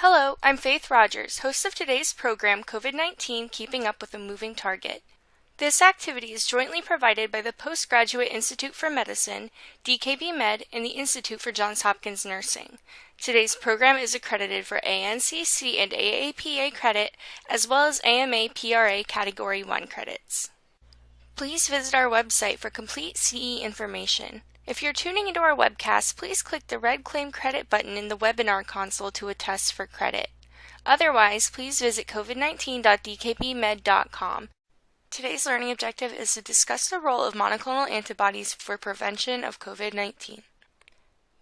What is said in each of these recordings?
Hello, I'm Faith Rogers, host of today's program, COVID-19 Keeping Up with a Moving Target. This activity is jointly provided by the Postgraduate Institute for Medicine, DKB Med, and the Institute for Johns Hopkins Nursing. Today's program is accredited for ANCC and AAPA credit, as well as AMA PRA Category 1 credits. Please visit our website for complete CE information. If you're tuning into our webcast, please click the red Claim Credit button in the webinar console to attest for credit. Otherwise, please visit covid19.dkbmed.com. Today's learning objective is to discuss the role of monoclonal antibodies for prevention of COVID-19.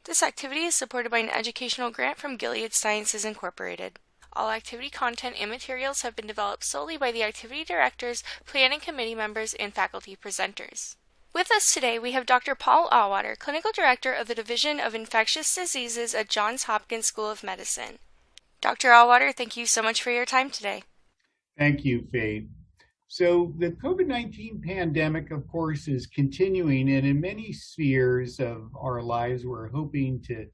This activity is supported by an educational grant from Gilead Sciences Incorporated. All activity content and materials have been developed solely by the activity directors, planning committee members, and faculty presenters. With us today, we have Dr. Paul Auwaerter, Clinical Director of the Division of Infectious Diseases at Johns Hopkins School of Medicine. Dr. Auwaerter, thank you so much for your time today. Thank you, Faith. So the COVID-19 pandemic, of course, is continuing, and in many spheres of our lives, we're hoping to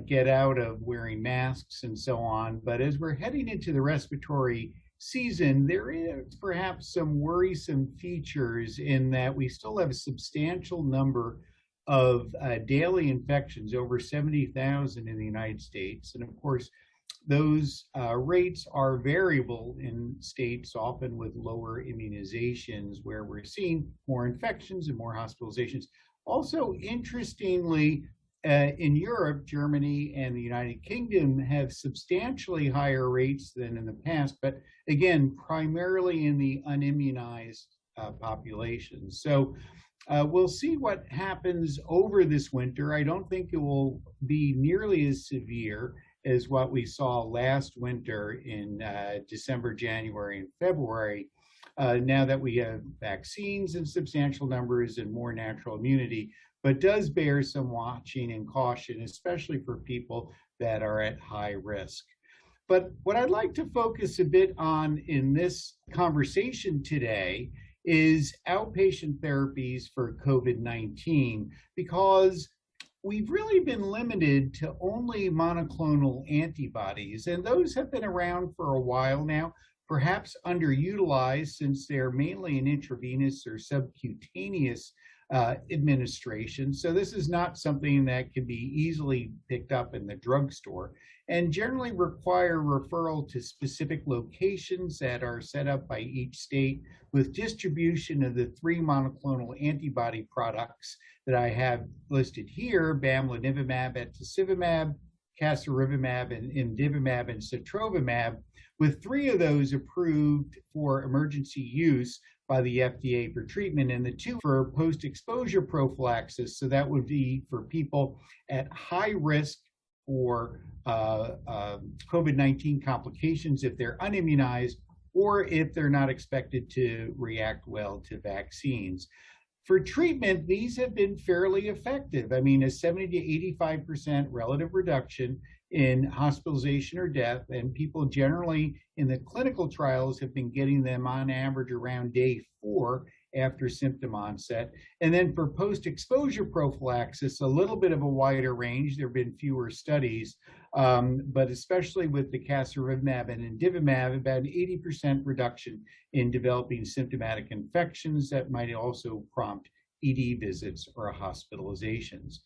get out of wearing masks and so on. But as we're heading into the respiratory season, there is perhaps some worrisome features in that we still have a substantial number of daily infections, over 70,000 in the United States. And of course, those rates are variable in states, often with lower immunizations, where we're seeing more infections and more hospitalizations. Also, interestingly, in Europe, Germany and the United Kingdom have substantially higher rates than in the past, but again, primarily in the unimmunized population. So we'll see what happens over this winter. I don't think it will be nearly as severe as what we saw last winter in December, January, and February. Now that we have vaccines in substantial numbers and more natural immunity, but does bear some watching and caution, especially for people that are at high risk. But what I'd like to focus a bit on in this conversation today is outpatient therapies for COVID-19, because we've really been limited to only monoclonal antibodies, and those have been around for a while now, perhaps underutilized since they're mainly an intravenous or subcutaneous administration. So this is not something that can be easily picked up in the drugstore, and generally require referral to specific locations that are set up by each state, with distribution of the 3 monoclonal antibody products that I have listed here: bamlanivimab, etesevimab, casirivimab, and imdivimab, and sotrovimab, with 3 of those approved for emergency use by the FDA for treatment, and the 2 for post-exposure prophylaxis. So that would be for people at high risk for COVID-19 complications if they're unimmunized, or if they're not expected to react well to vaccines. For treatment, these have been fairly effective. I mean, a 70 to 85% relative reduction in hospitalization or death, and people generally in the clinical trials have been getting them on average around day 4 after symptom onset. And then for post-exposure prophylaxis, a little bit of a wider range. There have been fewer studies, but especially with the casirivimab and imdivimab, about an 80% reduction in developing symptomatic infections that might also prompt ED visits or hospitalizations.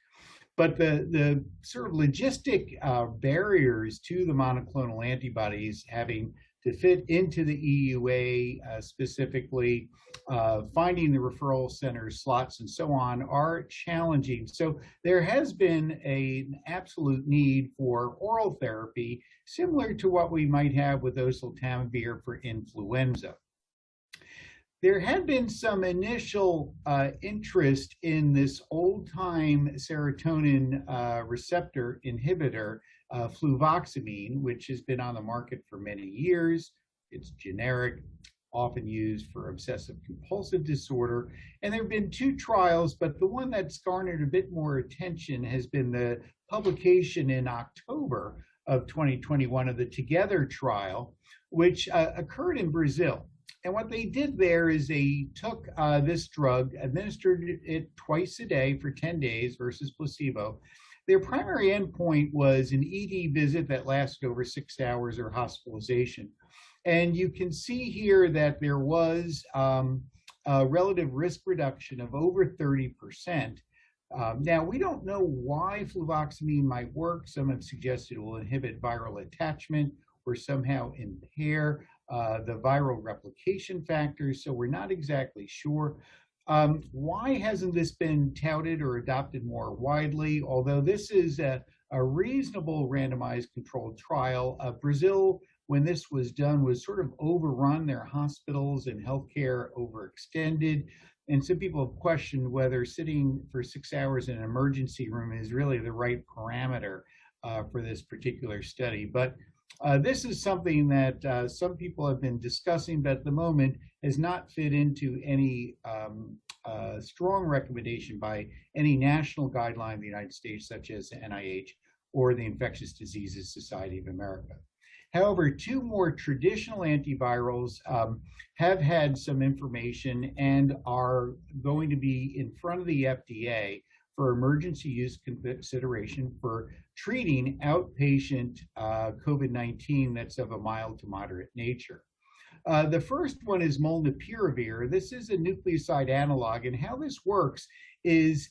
But the sort of logistic barriers to the monoclonal antibodies having to fit into the EUA, specifically finding the referral center slots and so on, are challenging. So there has been an absolute need for oral therapy, similar to what we might have with oseltamivir for influenza. There had been some initial interest in this old-time serotonin receptor inhibitor, Fluvoxamine, which has been on the market for many years. It's generic, often used for obsessive compulsive disorder. And there have been 2 trials, but the one that's garnered a bit more attention has been the publication in October of 2021 of the Together trial, which occurred in Brazil. And what they did there is they took this drug, administered it twice a day for 10 days versus placebo, Their primary endpoint was an ED visit that lasted over 6 hours or hospitalization. And you can see here that there was a relative risk reduction of over 30%. Now, we don't know why fluvoxamine might work. Some have suggested it will inhibit viral attachment or somehow impair the viral replication factors, so we're not exactly sure. Why hasn't this been touted or adopted more widely? Although this is a reasonable randomized controlled trial, Brazil, when this was done, was sort of overrun. Their hospitals and healthcare overextended. And some people have questioned whether sitting for 6 hours in an emergency room is really the right parameter for this particular study. But this is something that some people have been discussing, but at the moment has not fit into any strong recommendation by any national guideline in the United States, such as the NIH or the Infectious Diseases Society of America. However, two more traditional antivirals have had some information and are going to be in front of the FDA for emergency use consideration for treating outpatient COVID-19 that's of a mild to moderate nature. The first one is Molna Pyravir. This is a nucleoside analog, and how this works is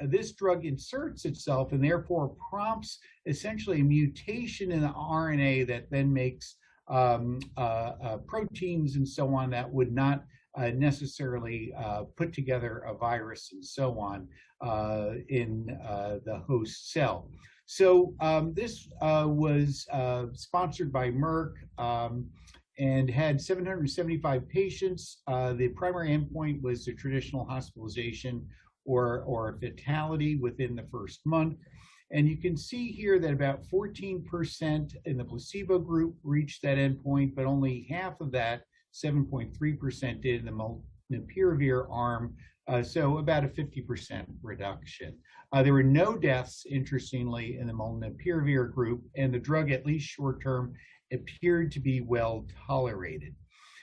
this drug inserts itself and therefore prompts essentially a mutation in the RNA that then makes proteins and so on that would not necessarily put together a virus and so on in the host cell. So this was sponsored by Merck and had 775 patients. The primary endpoint was the traditional hospitalization or fatality within the first month. And you can see here that about 14% in the placebo group reached that endpoint, but only half of that, 7.3%, did in the molnupiravir arm, so about a 50% reduction. There were no deaths, interestingly, in the molnupiravir group, and the drug, at least short-term, appeared to be well tolerated.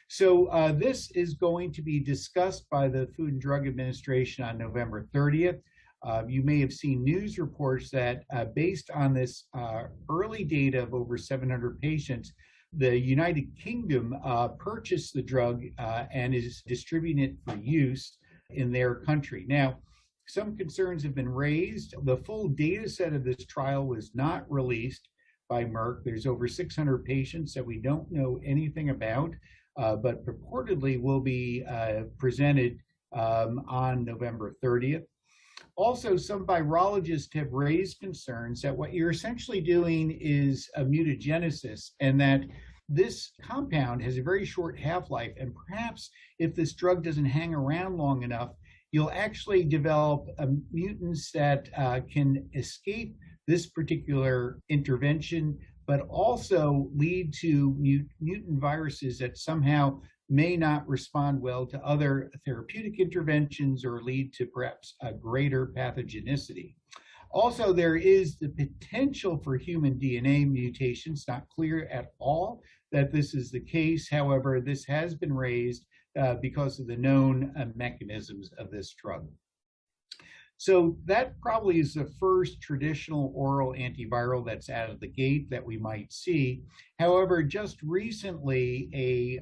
So this is going to be discussed by the Food and Drug Administration on November 30th. You may have seen news reports that based on this early data of over 700 patients, the United Kingdom purchased the drug and is distributing it for use in their country. Now, some concerns have been raised. The full data set of this trial was not released by Merck. There's over 600 patients that we don't know anything about, but purportedly will be presented on November 30th. Also, some virologists have raised concerns that what you're essentially doing is a mutagenesis, and that this compound has a very short half-life, and perhaps if this drug doesn't hang around long enough, you'll actually develop mutants that can escape this particular intervention, but also lead to mutant viruses that somehow may not respond well to other therapeutic interventions or lead to perhaps a greater pathogenicity. Also, there is the potential for human DNA mutations, not clear at all that this is the case. However, this has been raised because of the known mechanisms of this drug. So that probably is the first traditional oral antiviral that's out of the gate that we might see. However, just recently, a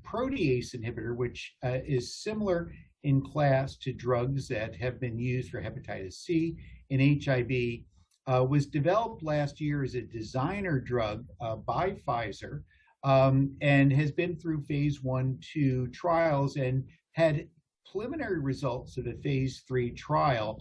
protease inhibitor, which is similar in class to drugs that have been used for hepatitis C and HIV, was developed last year as a designer drug by Pfizer and has been through phase 1-2 trials and had preliminary results of the phase 3 trial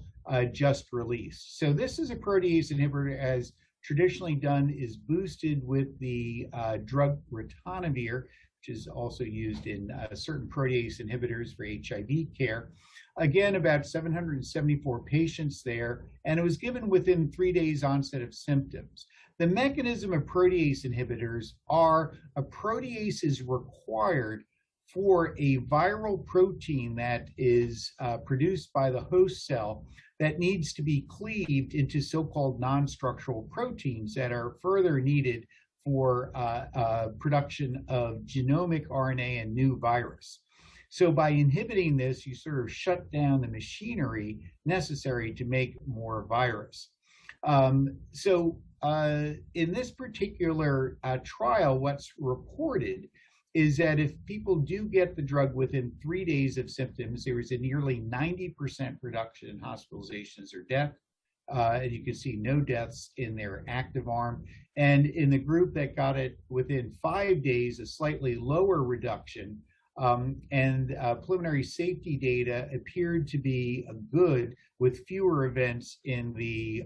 just released. So this is a protease inhibitor, as traditionally done, is boosted with the drug ritonavir, which is also used in certain protease inhibitors for HIV care. Again, about 774 patients there, and it was given within 3 days onset of symptoms. The mechanism of protease inhibitors are a protease is required for a viral protein that is produced by the host cell that needs to be cleaved into so-called non-structural proteins that are further needed for production of genomic RNA and new virus. So by inhibiting this, you sort of shut down the machinery necessary to make more virus. In this particular trial, what's reported is that if people do get the drug within 3 days of symptoms, there was a nearly 90% reduction in hospitalizations or death. And you can see no deaths in their active arm. And in the group that got it within 5 days, a slightly lower reduction. Preliminary safety data appeared to be good with fewer events in the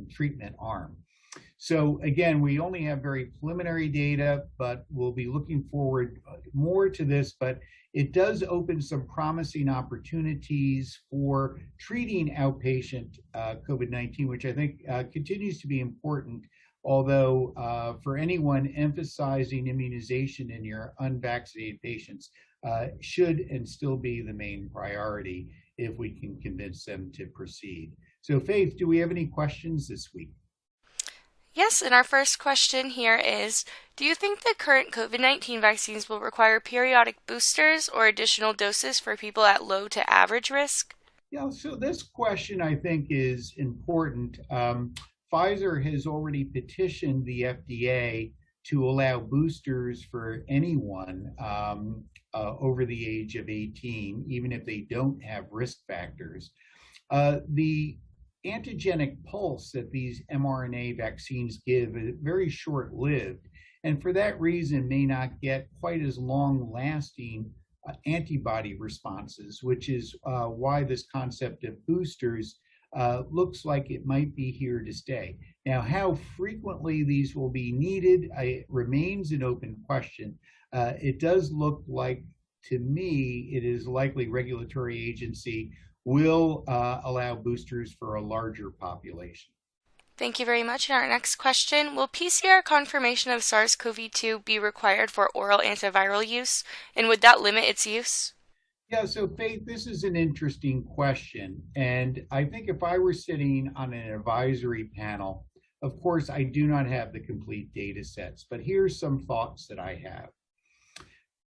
treatment arm. So again, we only have very preliminary data, but we'll be looking forward more to this, but it does open some promising opportunities for treating outpatient COVID-19, which I think continues to be important, although for anyone emphasizing immunization in your unvaccinated patients should and still be the main priority if we can convince them to proceed. So Faith, do we have any questions this week? Yes, and our first question here is, do you think the current COVID-19 vaccines will require periodic boosters or additional doses for people at low to average risk? Yeah, so this question I think is important. Pfizer has already petitioned the FDA to allow boosters for anyone over the age of 18, even if they don't have risk factors. The antigenic pulse that these mRNA vaccines give is very short-lived, and for that reason may not get quite as long-lasting antibody responses, which is why this concept of boosters looks like it might be here to stay. Now, how frequently these will be needed remains an open question. It does look like, to me, it is likely regulatory agency will allow boosters for a larger population. Thank you very much. And our next question, will PCR confirmation of SARS-CoV-2 be required for oral antiviral use, and would that limit its use? Yeah, so Faith, this is an interesting question. And I think if I were sitting on an advisory panel, of course, I do not have the complete data sets, but here's some thoughts that I have.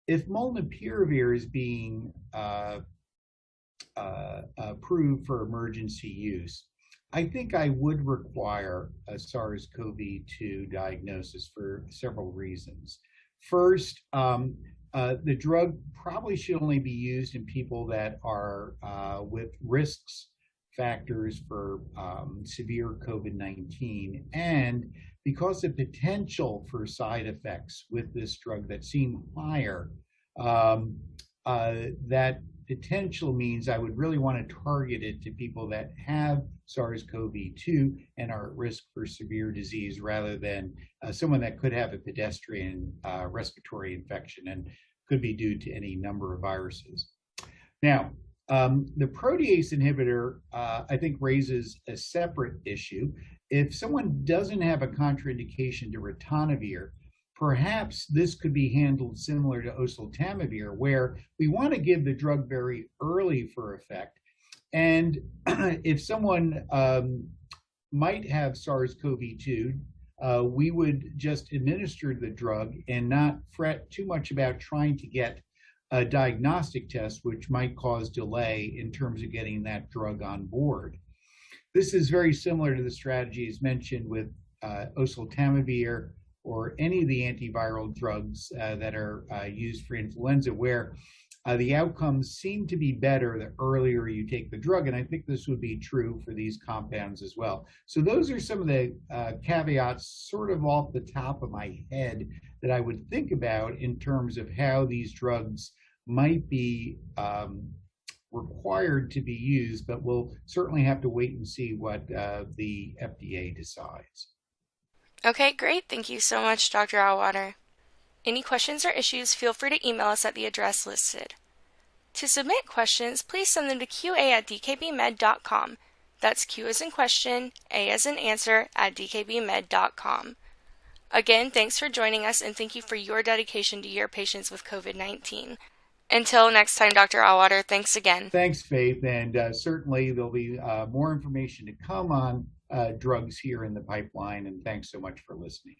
If Molna Pyravir is being approved for emergency use, I think I would require a SARS-CoV-2 diagnosis for several reasons. First, the drug probably should only be used in people that are with risks factors for severe COVID-19, and because the potential for side effects with this drug that seem higher, that potential means I would really want to target it to people that have SARS-CoV-2 and are at risk for severe disease rather than someone that could have a pedestrian respiratory infection and could be due to any number of viruses. Now, the protease inhibitor, I think, raises a separate issue. If someone doesn't have a contraindication to ritonavir, perhaps this could be handled similar to oseltamivir, where we want to give the drug very early for effect. And if someone might have SARS-CoV-2, we would just administer the drug and not fret too much about trying to get a diagnostic test, which might cause delay in terms of getting that drug on board. This is very similar to the strategies mentioned with oseltamivir or any of the antiviral drugs that are used for influenza, where the outcomes seem to be better the earlier you take the drug, and I think this would be true for these compounds as well. So those are some of the caveats sort of off the top of my head that I would think about in terms of how these drugs might be required to be used, but we'll certainly have to wait and see what the FDA decides. Okay, great. Thank you so much, Dr. Auwaerter. Any questions or issues, feel free to email us at the address listed. To submit questions, please send them to qa@dkbmed.com. That's Q as in question, A as in answer, at dkbmed.com. Again, thanks for joining us, and thank you for your dedication to your patients with COVID-19. Until next time, Dr. Auwaerter, thanks again. Thanks, Faith, and certainly there'll be more information to come on drugs here in the pipeline, and thanks so much for listening.